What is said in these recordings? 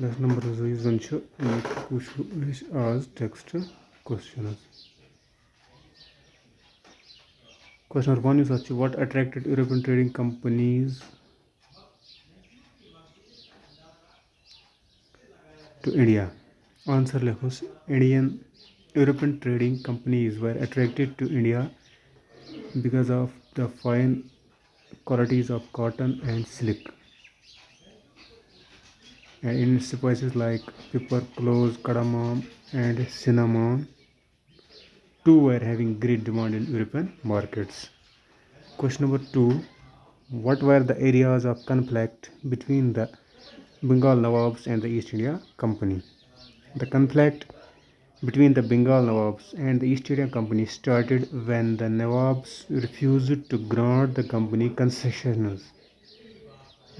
Lesson number reason push as text questions. Question number 1 is what attracted European trading companies to India? Answer likhos. European trading companies were attracted to India because of the fine qualities of cotton and silk, and in spices like pepper, cloves, cardamom, and cinnamon too were having great demand in European markets. Question number 2. What were the areas of conflict between the Bengal Nawabs and the East India Company? The conflict between the Bengal Nawabs and the East India Company started when the Nawabs refused to grant the company concessions.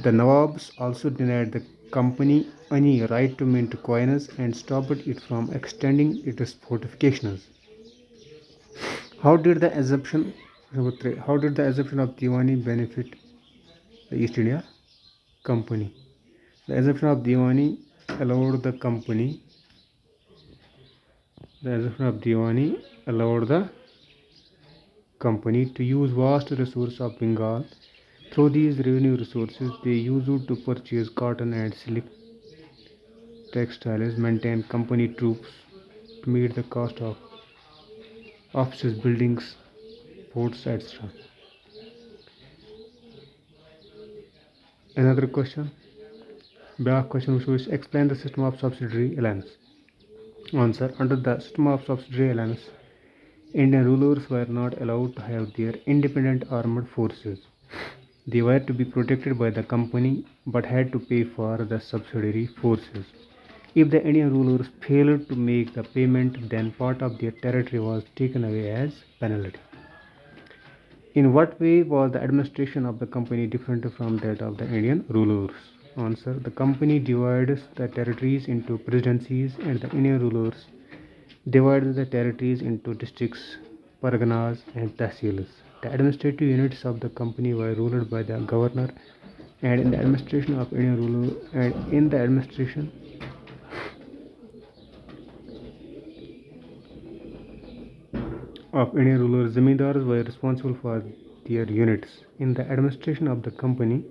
The Nawabs also denied the company any right to mint coins and stopped it from extending its fortifications. How did the assumption How did the assumption of Diwani benefit the East India Company? The assumption of Diwani allowed the company to use vast resources of Bengal. Through these revenue resources, they used to purchase cotton and silk textiles, maintain company troops to meet the cost of offices, buildings, forts, etc. Another question. Back question which is explain the system of subsidiary alliance. Answer. Under the system of subsidiary alliance, Indian rulers were not allowed to have their independent armed forces. They were to be protected by the company but had to pay for the subsidiary forces. If the Indian rulers failed to make the payment, then part of their territory was taken away as penalty. In what way was the administration of the company different from that of the Indian rulers? Answer. The company divides the territories into presidencies and the Indian rulers divided the territories into districts, parganas, and tehsils. The administrative units of the company were ruled by the governor, and in the administration of Indian rulers, zamindars were responsible for their units. In the administration of the company,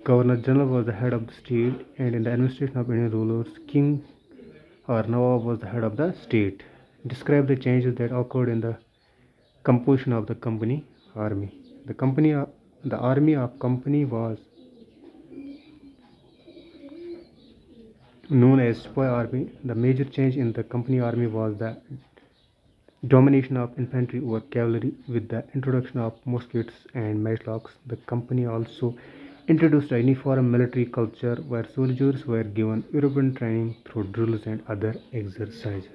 Governor General was the head of the state, and in the administration of Indian rulers, King or Nawab was the head of the state. Describe the changes that occurred in the composition of the company army. The army of company was known as Sepoy army. The major change in the company army was the domination of infantry over cavalry with the introduction of muskets and matchlocks. The company also introduced a uniform military culture where soldiers were given European training through drills and other exercises.